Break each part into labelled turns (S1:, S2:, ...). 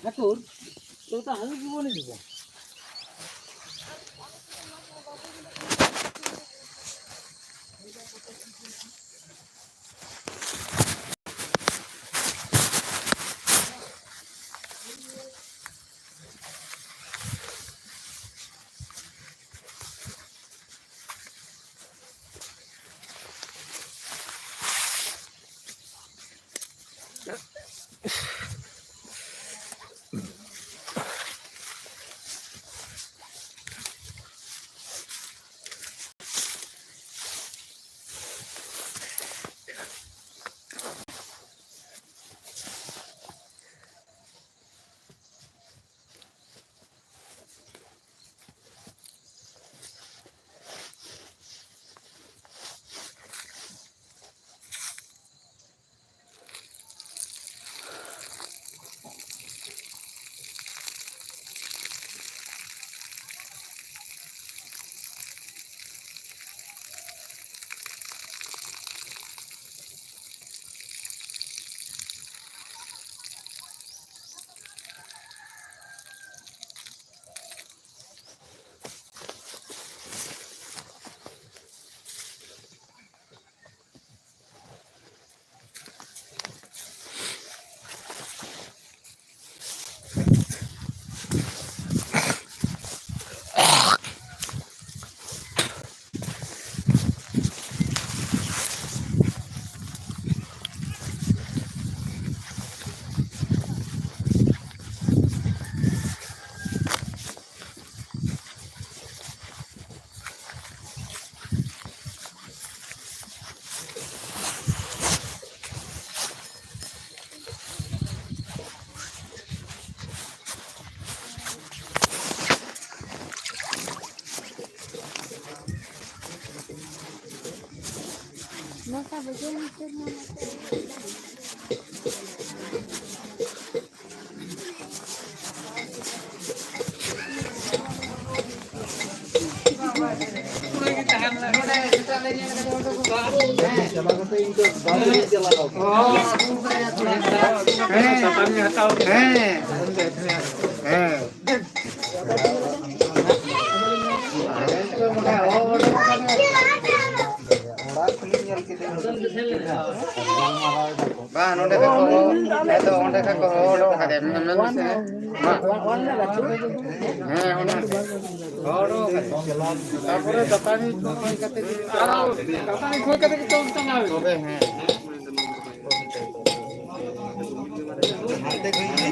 S1: ঠাকুর তো তো আমি কি বলে দিব
S2: Nasa bagian itu
S3: Ba nó đây có cái to đây có đồ cái đẹp nó nó sẽ ba đồ তারপরে দোকানি কই কাতে দিবি আর দোকানি কই কাতে কি চলতে না হবে হ্যাঁ হাতে কই দিবি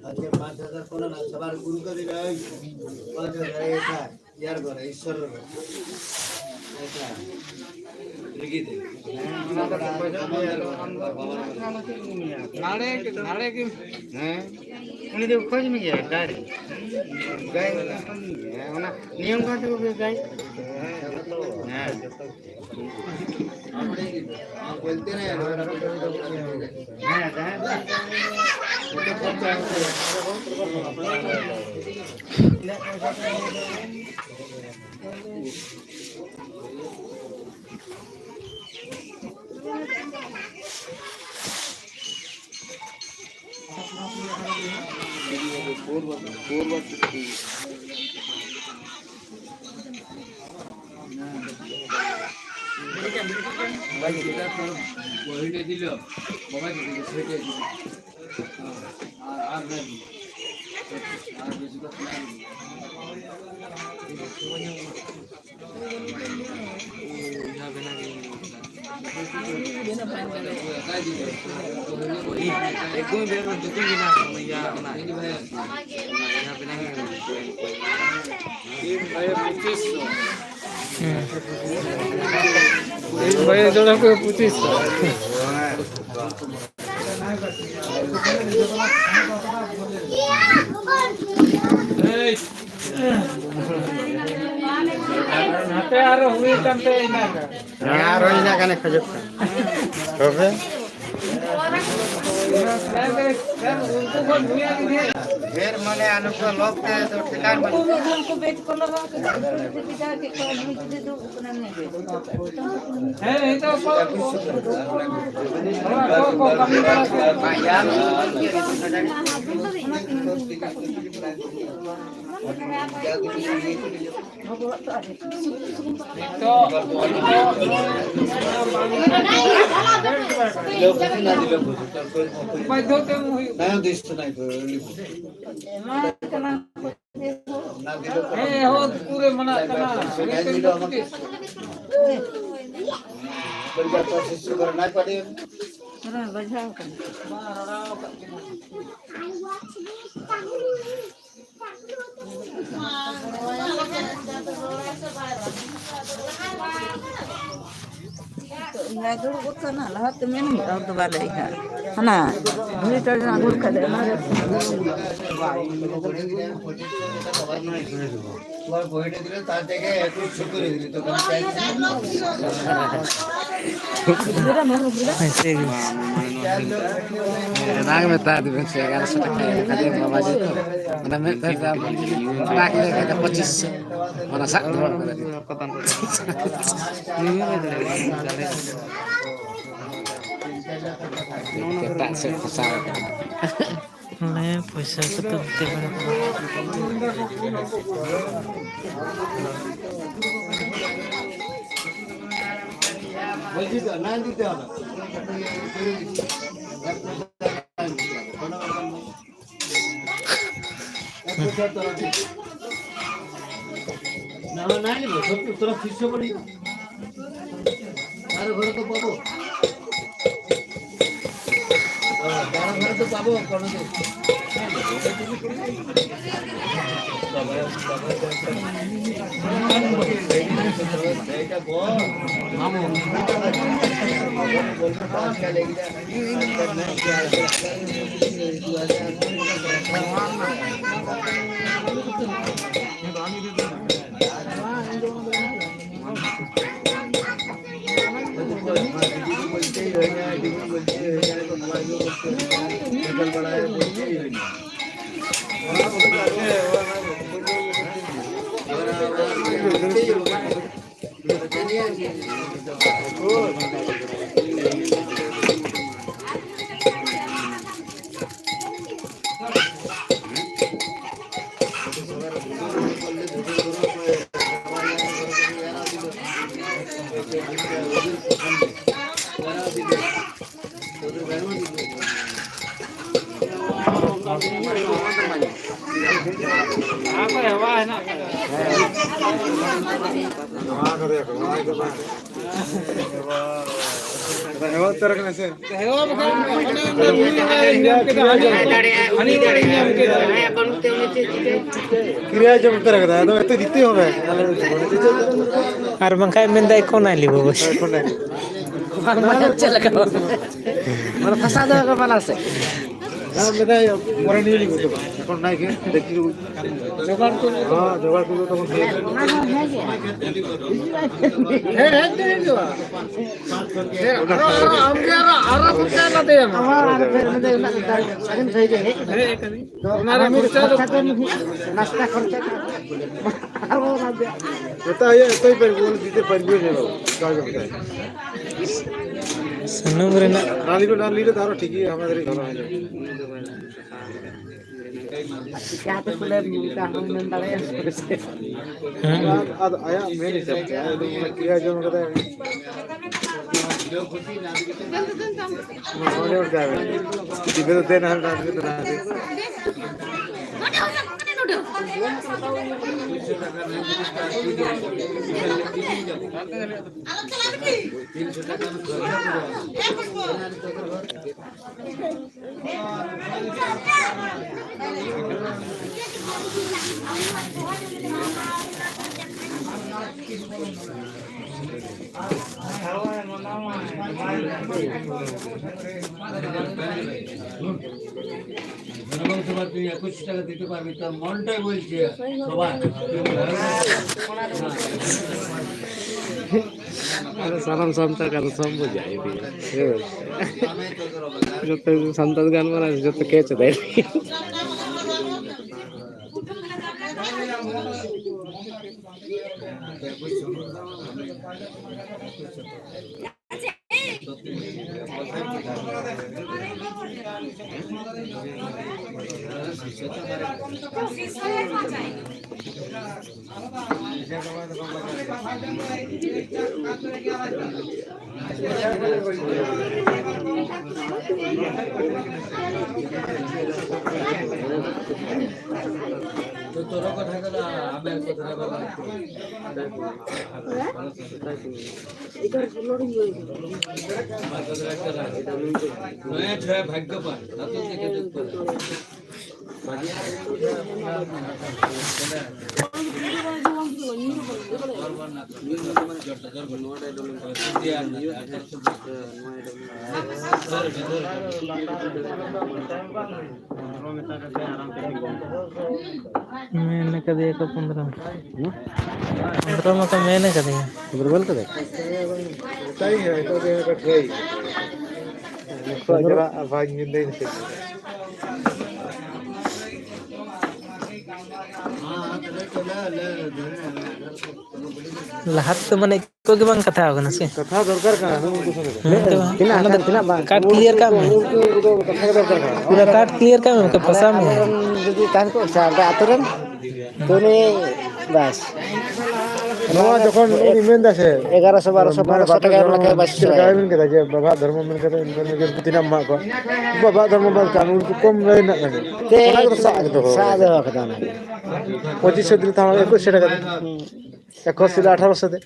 S4: আজকে ৫,০০০ কোন না সবার গুরুকে দিলে ওই ৫,০০০ এটা ইয়ার করে ঈশ্বরের করে এটা লিখি দে
S3: नाड़े के हैं उन्हें देखो खोज में गया गाय गाय ना नियम का तो गाय हैं
S4: आप बोलते ना यार
S3: हैं
S1: বহিলে দিল বাবা দিল সেটে দিল আর বেশি কথা নাই
S3: एकदम बेर में दुकान बिना या ना ये भाई यहाँ बिना ये भाई 2500 भाई जोड़ा को 2500
S1: Nanti arah hui sampai ini kan.
S3: আর ওই না কানে খোঁজ হবে ফের মানে আনুক লোকতে তো ঠিকার মানে
S2: उनको बेच को लगा के पिता के आदमी के दो अपना नहीं
S1: है itu kok kami
S3: bayar
S1: Pai do tem
S4: নাই দিস তো নাই
S1: ho pure mana kana
S4: পরিবার প্রসেস করে নাই পারে
S2: हां बजाओ कर या दूर को ना लहत में नहीं और दोबारा है ना मीटर ना गुड़ खदे ना
S4: তোমার বইটা দিলে তার জায়গায় একটু ছোট করে দিলি তো কারণ
S2: पूरा मन पूरा
S1: Nang meta di benci kan sudah kayak kade mama itu. Mana meta nak le kade 25. Mana sak dua tadi. Kita sepasang.
S5: मैं पैसा को तो दे
S4: বলছি তো না দিতে হবে না না নিব সত্যি তোরা ফিরছো বলি আর ঘরে তো পাবো তারা ঘরে তো পাবো কোনো দিন এইটা বল মামু বলতে পাঁচ কা লেগে যায়
S1: Apa ya wah enak. Hewa terkena sih. Hewa bukan kita aja. Ani
S4: क्रिया जब तरह का तो तो दिखते हो मैं
S5: और मंगाई में दाई कौन आली वो बस
S1: mana celaka. Mana fasada ke mana sih?
S4: हां मैं मोरे नहीं लिखो तो कौन नहीं के देखी
S1: Jogar tu.
S4: हां जोगाड़ को तो बताइए कोई पर बोल दीजिए पर भी नहीं क्या बताए
S5: सन्नू बरना
S4: नाली को डाल लीजिए तारो ठीक है हमारे घर आ जाए
S1: क्या तो पुले मुका हम नंदड़े
S4: अब आया मेरे सब क्रिया जो कहता है सोने उठ जावे टीवी तो देना है डाल के तो ना दे জনসভা তুই 21 টাকা দিতে পারবি তোর মনটাই বলছে সবাই
S1: সালাম সন্তার কথা সব বুঝাই যত সন্তান গান মারা যত কেছে দেয়
S4: তোর কথা কথা আমি কথা বলা নয়া ছয় ভাগ্য পান তাতে থেকে দেখতে
S5: मैंने कर दिया को 15 में तो मैंने कर दिया
S1: बोल कर दे
S4: सही है तो देने का ट्राई जरा भाग नहीं दे से
S5: लाहत तो माने को के बांग कथा होगा ना से
S4: कथा दरकार का हम कुछ
S1: तिना
S5: कार्ड क्लियर काम है
S4: कथा दरकार का
S5: पूरा कार्ड क्लियर काम है के फसा में
S1: যদি তার কো সারটা আতরেন তুমি বাস
S4: नवा যখন ইমেন্ট আছে
S1: 1100 1200 1500 টাকা লাগে 2200
S4: काय min kata je baba dharma min kata income के पुतिना मा को baba dharma ba कानून को कम रही ना करे
S1: তে
S4: ona ko sa to
S1: সাদে কথা না
S4: 2500 দিন তাহলে 21 টাকা দে 21 দিলে 1800 দে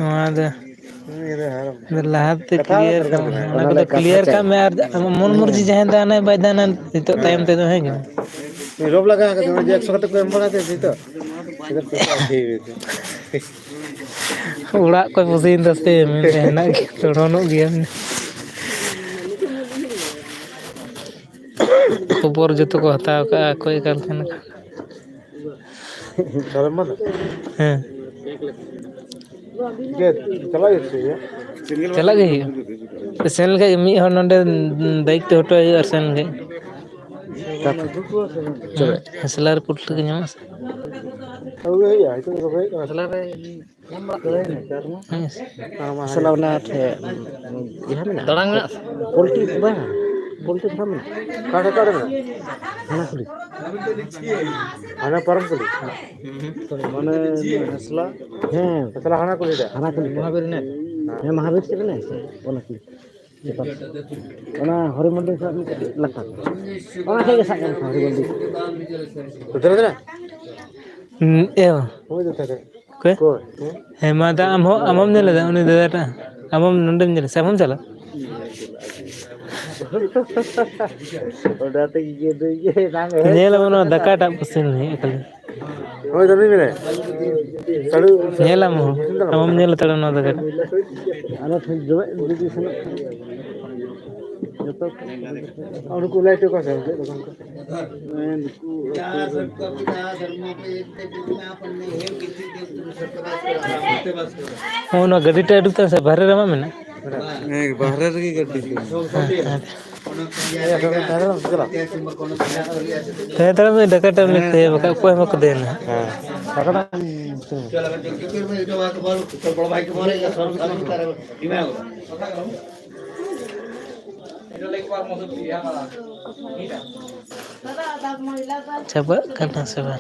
S5: हां दे
S4: ये हाram
S5: लाहत क्लियर काम ना को क्लियर काम है मन मर्जी जहां दाना बैदाना तो टाइम ते तो है कि
S4: रोब लगा के जो 100 का तो कम बनाते थे तो इधर पैसा दे
S5: उड़ा कोई मशीन दस्ते में ना तोड़नो गया खबर जो तो को हताव का कोई कर खाना
S4: शर्म मत
S5: हां
S4: ये चला ये
S5: चला गई तो सेल के मी हर नंदे दायित्व हटो और सेल के चलो हसलार पुटल के नमस
S4: अब ये है तो भाई
S1: हसलार हसलार ना थे यहां में दड़ांग में पोल्ट्री बा पोल्ट्री फार्म में
S4: काटे काटे ना
S1: खाना खुली
S4: खाना परम कुली
S1: माने हसला हैं
S4: हसला खाना कुली दा
S1: खाना खुली महावीर ने हैं महावीर से ने बोला कि ona hori mandi sa लगता ona के साथ hori mandi
S4: तो तेरे ना
S5: ए
S4: हो जाता है
S5: कोई
S4: को
S5: हे मादा amam ने लगा उन्हें दादा amam नंदम ने सब हम चला
S1: udah tuh gitu nang
S5: ने लगा दका टाप पसिन नहीं अकल
S4: हो तो नहीं मिले चलो
S5: ने ला मो amam ने लतड़ ना दका
S1: ana tuh juga di sana jatuh
S4: और को लाइट को से दुकान को
S5: ओ ना गड्डी टाइट तो से भरे रमा में ना
S4: नहीं बाहर की गड्डी थी
S5: है तरह में दका टाप लिखते हैं बका कोई मत देना
S4: हां
S1: karena
S5: coba karena coba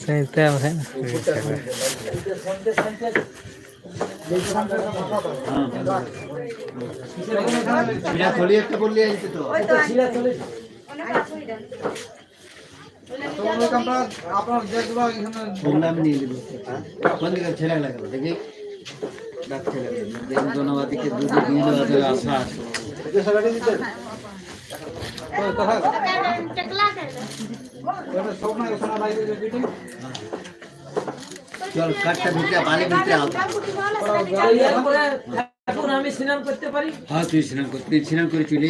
S5: saya tahu kan
S4: बिना खोली एक बोल लिया इसे तो বললাম নিয়ে নিব কোন দিকে ছেলে লাগলো দেখি ডাক ছেলে দেখি জনবাদিকে দুধ দিয়ে দেওয়া আশা আছে চল কাটটা ভিতরে পানি ভিতরে আও
S5: এখন আমি স্নান করতে পারি?
S4: হ্যাঁ তুই স্নান করে চলে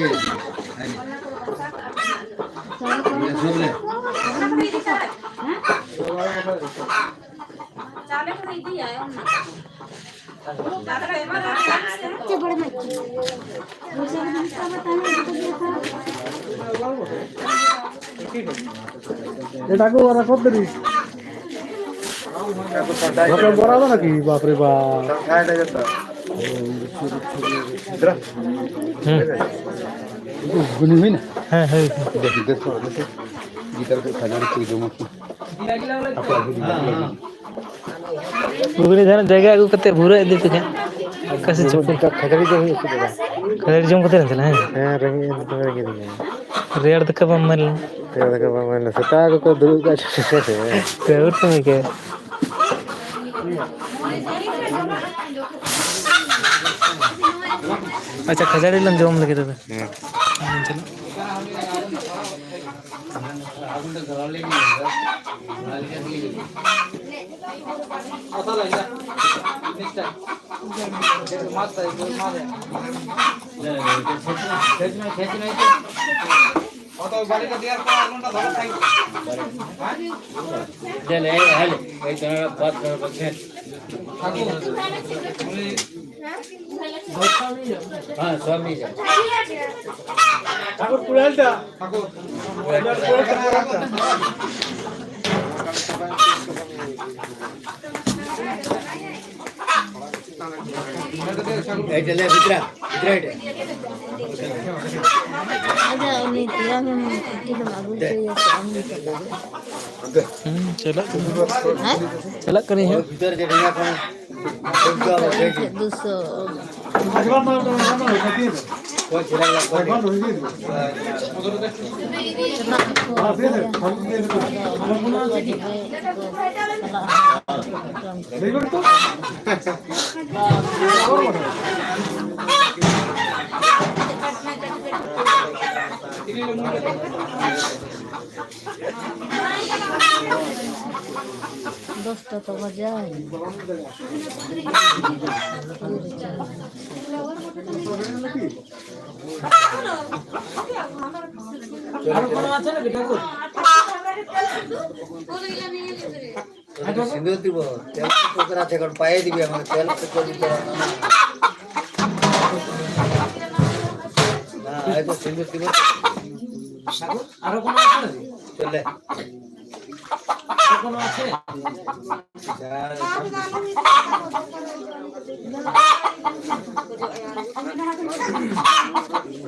S4: সবলে
S6: এটাকে ওরা কত দিবি বরাবর নাকি বাপরে বাপ গুনি হই না
S5: হ্যাঁ হ্যাঁ ওগুলি ধরেন জায়গা আগু করতে ভুরে দিতে কেন কাছে ছোট
S6: खजड़ी जो हुई उसकी जगह
S5: खड़े जम करते रहते हैं
S6: हाँ रंगी रंगी दी
S5: रेड तक कब मर
S6: है देखो मैंने सता को दूर का छोटे है
S5: ते और तुम के अच्छा खजड़ी लन जम लगे तो चलो
S4: हाँ स्वामी
S6: ठाकुर पुरालटा ठाकुर
S4: चले भितरा
S5: चलो चला करी है
S4: भीतर जगह पर कोई छिड़ा
S2: दोस्तों तो मजा है
S4: सिंदूर দিব তেল পোকর আছে কোন পায়ে দিবি আমার তেল পোকর দিতে না এই তো সিন্দুর দিব
S5: আর কোন আছে না
S4: চলে
S5: কোন আছে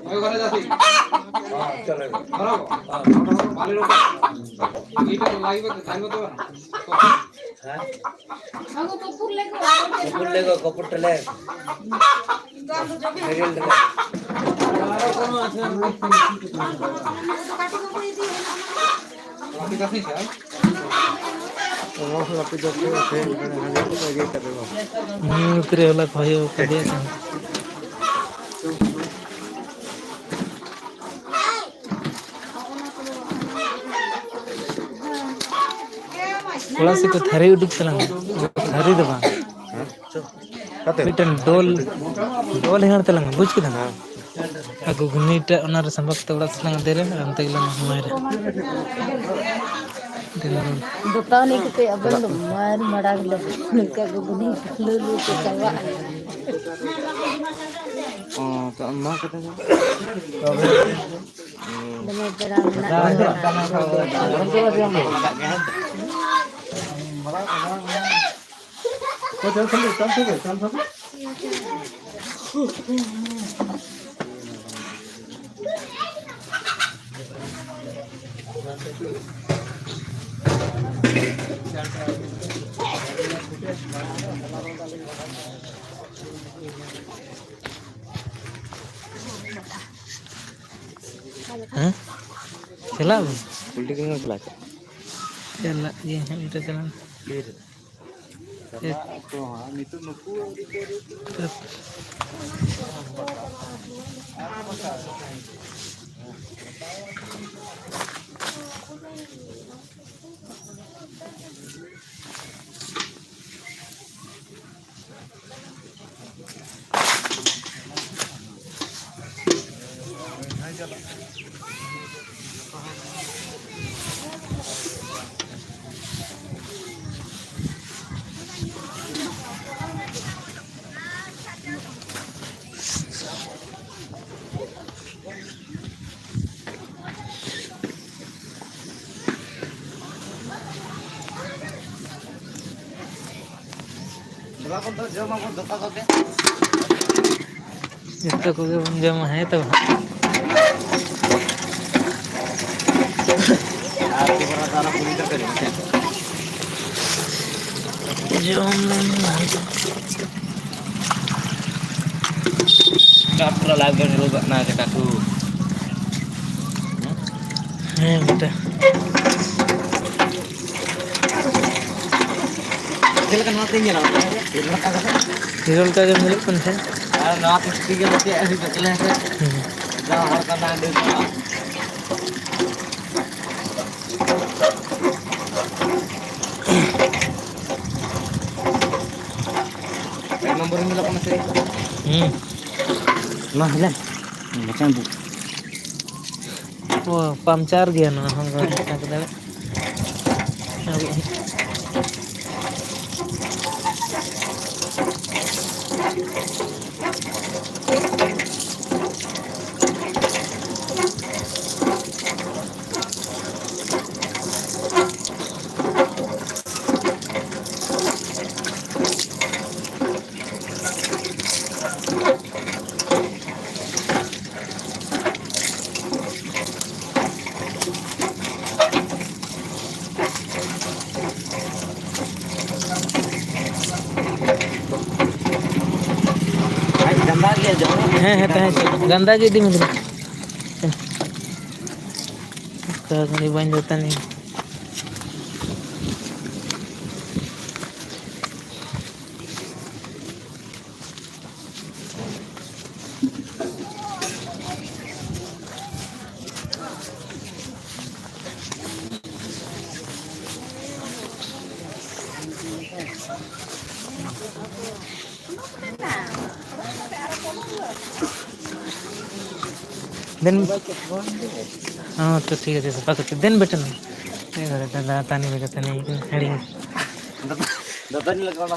S3: ওই ঘরে যাচ্ছি
S4: চলে
S3: বরাবর মালের উপর এইটা লাগবে থাকবে তো
S4: হ্যাঁ কপুর লেগো কপুরটা লে মেরিল লে
S5: আর কোন আছে
S3: আপনি কাছে স্যার
S5: उतरे वाला भयो कदिया थोड़ा से को थारी उडिक चलांग थारी दबा मिटन डोल डोल हेण तलंग बुझ के ना अगु गुनीटा ओनार संभव तोड़ा सलंग देले अंत गेला मारे
S2: दुकान एक पे अब मार मड़ा गलो का गुनी लुलु के चवा
S3: तो अम्मा कहते हैं
S2: दमे तेरा
S5: चला
S3: उल्टी क्यों चला
S5: चला ये हम तो चला
S3: तो हाँ नहीं तो नुकू
S5: जितना को जमा है तो
S3: आपके बड़ा सारा पूरी कर करेंगे
S5: जो
S3: पूरा लाइव करने लोग ना जगह तू
S5: है बेटा
S3: जेल का नाम नहीं है ना
S5: रिजल्ट का जो मिले कौन से
S3: यार ना तो ठीक है मुझे ऐसे चले हैं जहाँ हर का नाम दे नंबर मिला कौन से ना हिला macam bu
S5: वो पंचर गया ना हम क्या कर रहे
S3: गंदा गया जो
S5: हैं गंदा की दी मुझे का नहीं बन जाता नहीं दिन हाँ तो ठीक है सफा करते दिन बेटा ना नहीं घर दादा तानी बेटा नहीं हेडिंग
S3: दादा नहीं लगाना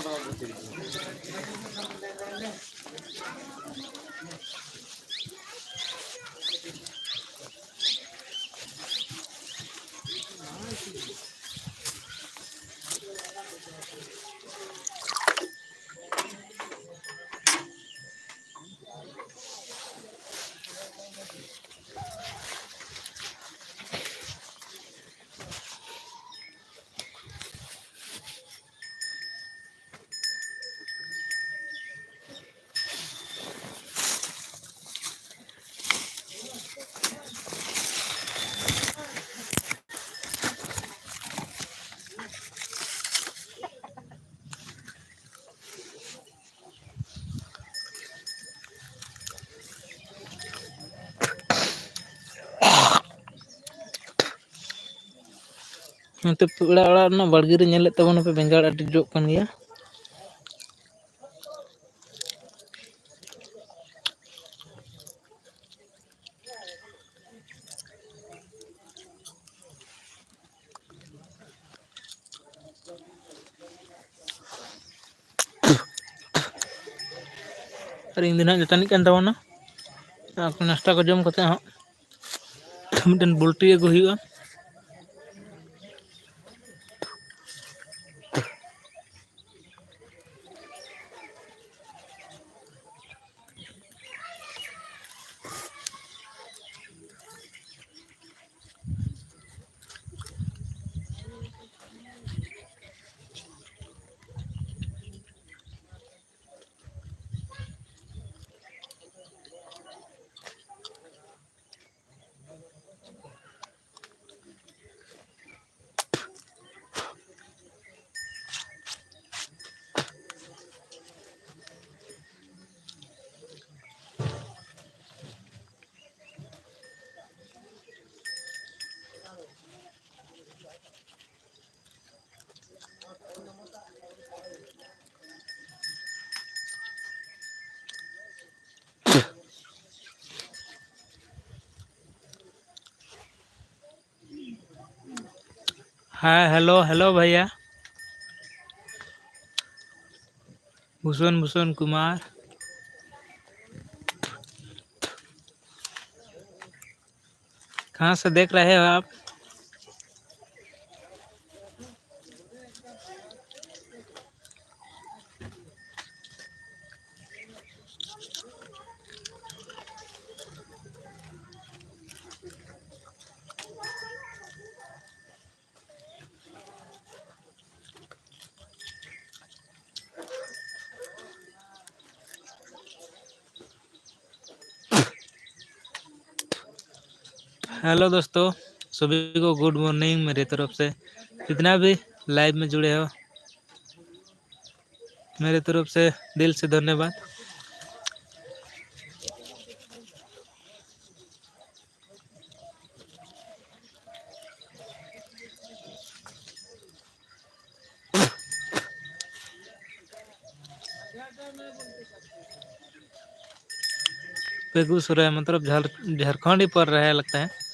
S5: तो पेड़ा ओड़ा ना बाड़गी रे नेले तबन पे बेंगाड़ अड्डी जोक कन गया अरे इन दिन जतनी कन तबना आप नाश्ता को जम करते हाँ मिटन बुल्टी को हुआ हाँ हेलो हेलो भैया भूषण भूषण कुमार। कहाँ से देख रहे हो आप? हेलो दोस्तों, सभी को गुड मॉर्निंग मेरी तरफ से। जितना भी लाइव में जुड़े हो मेरे तरफ से दिल से धन्यवाद। बेगूसराय मतलब झारखंड ही पड़ रहा है लगता है।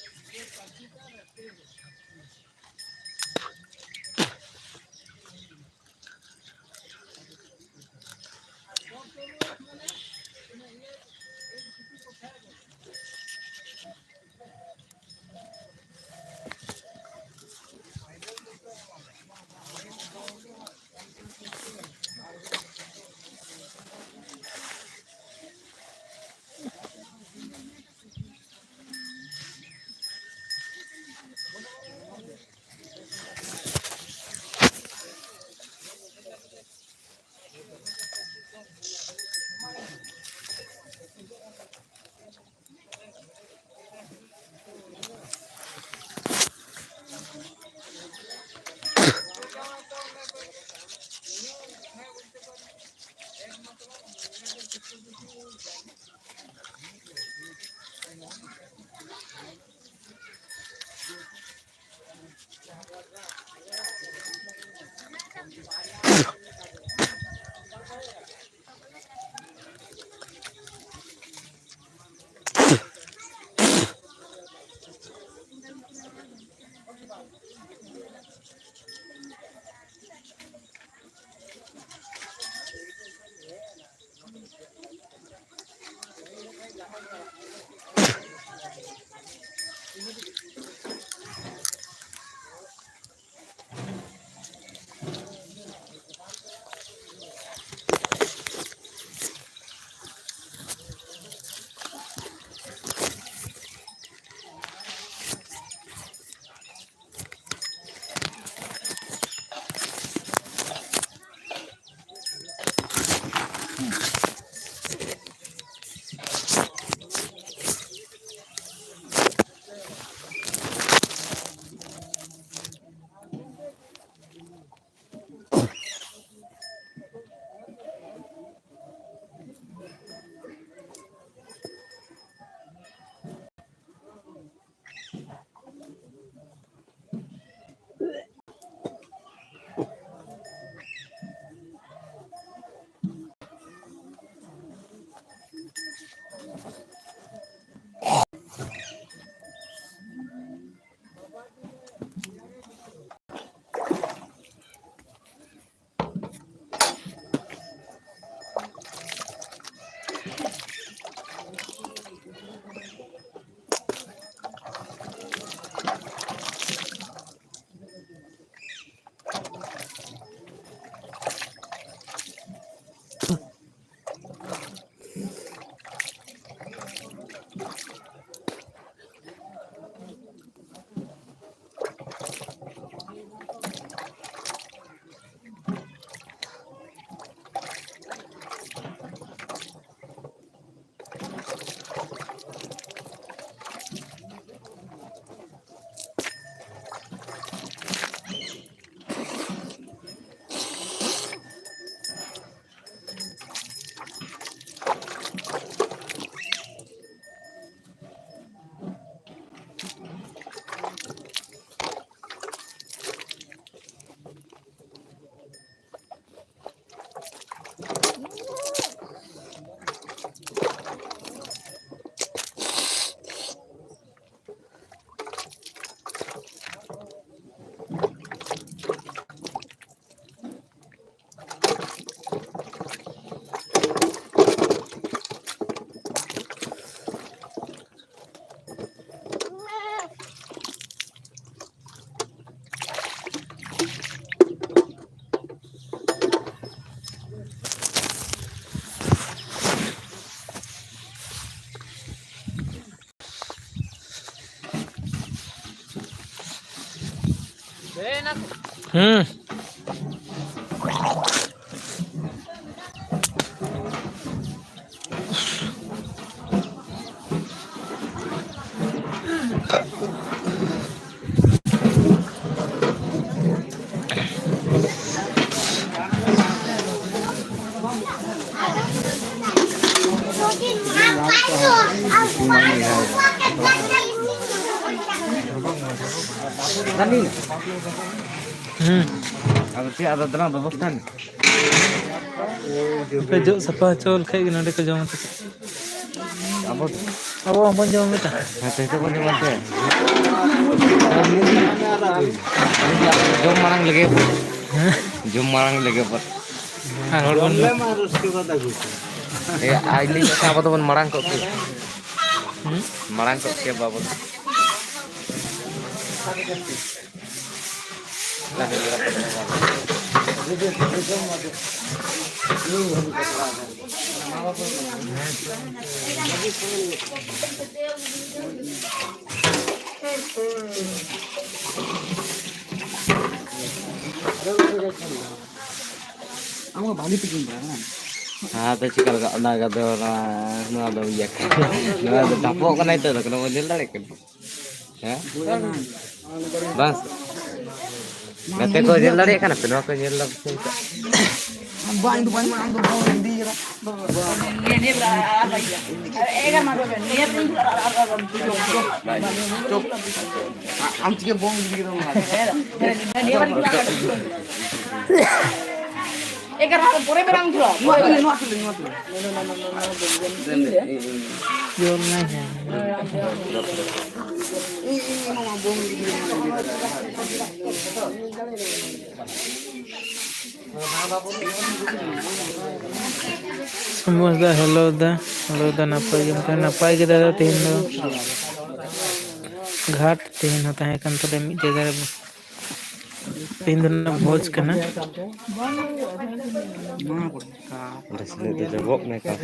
S3: अब ते ada dalam व्यवस्था
S5: पे जो सफा चोल खाई नोडे को जम
S3: अब
S5: अब अपन जम बेटा
S3: ते तो बोले मत jom marang lagi पर
S5: और बन
S3: ya ini apa tuh marang kok marang kok siapa bapak हाँ तो चिकल का ना का तो ना तो ये ना तो टापो का नहीं तो रखना वो जल्द लड़े कर हैं बस नते को जल्द लड़े का ना पिनो को जल्द लग
S2: Bang di ra. Ini berapa ya? Ega mago kan. Ini Cuk. Am tiga bong di ra. Ega ra pore berang thro. No asli.
S5: जोर ना है
S2: Ini mau bong di
S5: समझदा हेलो दा नपाई के दादा तीन दो घाट तीन होता है कन तो मी जगह तीन दिन भोज करना
S3: Resmi itu jawab mereka.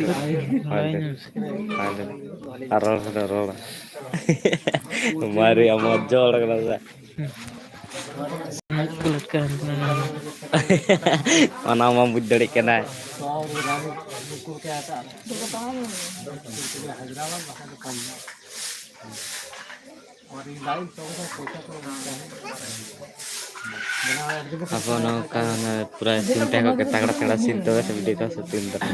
S3: Ada rola. Mari amat jol kerasa.
S5: Kulat का
S3: Mana mampu dari kena. Apa no kan pura cinta kok kita kena cinta kan video kan syuting terus.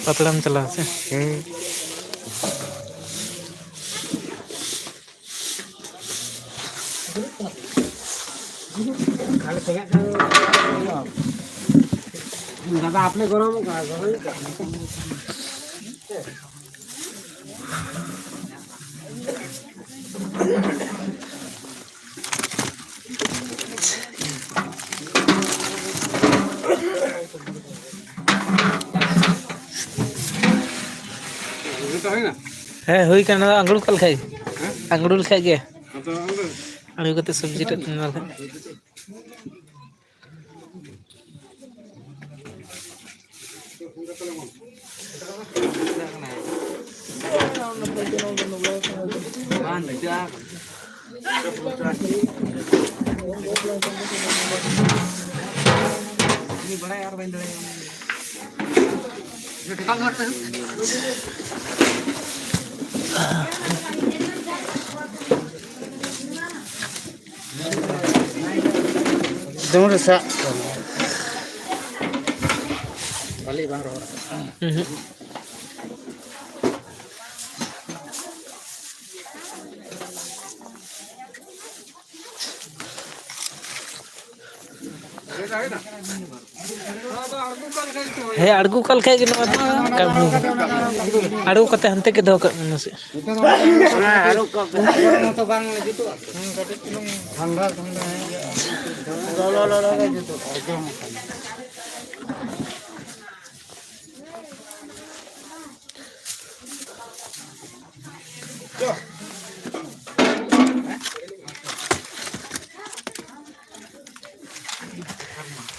S5: पतलम चला से
S1: दादा आपने गरम
S5: है हुई करना अंगुर कल खाई अंगुर खाई गया आलू कते सब्जी टे तुम वाला
S1: ini bana यार बंद
S3: Jangan rusak.
S1: balik bang roh
S5: हे अड़गू कल खाए के अड़गू कते हंते के दो कर से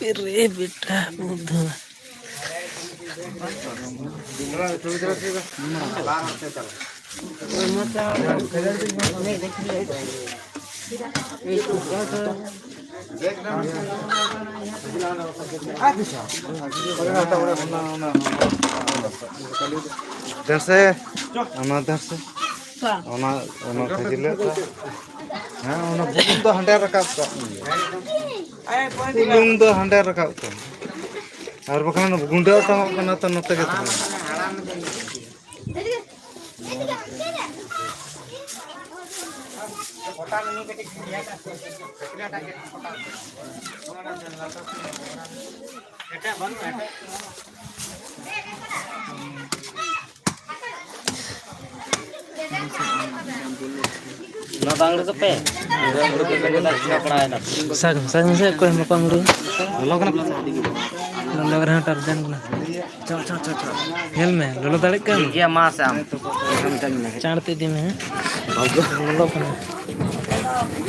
S5: रे बेटा बुद्ध
S6: दरसे ओना दरसे ओना ओना खजिले हां ओना बुलुम दो हंडे रकाब का बुलुम दो हंडे रकाब का और बखान गुंडा टांग कना तो नते के
S3: ना बांगड़े तो पे पड़ा है ना
S5: साग साग से कोई मकामरू
S3: लोग ना
S5: लग रहा है टर्जन ना चल चल चल चल हेल में लोलो दाड़े का
S3: ये मां से हम
S5: चाणते दी में लोलो का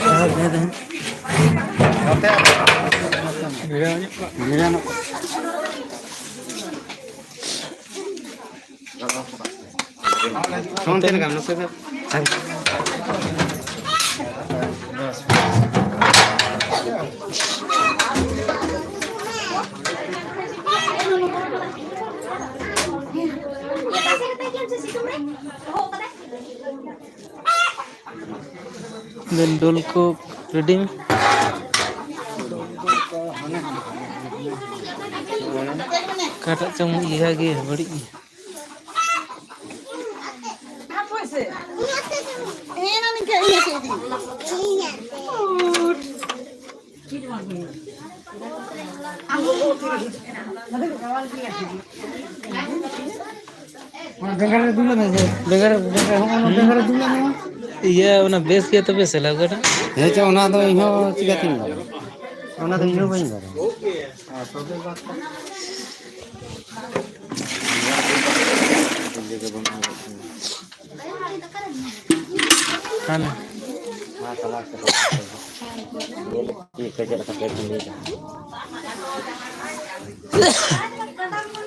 S5: हां दे दे मेरा ना
S3: कौन तेरे काम से
S5: then dol ko reading kata cang iya ge bari iya una base ke tobe sela gora
S1: हे च ओना दो इहो चिका तीन बार ओना दो इहो बइन बार
S5: kana
S3: हां चला से ये कजर का पेट में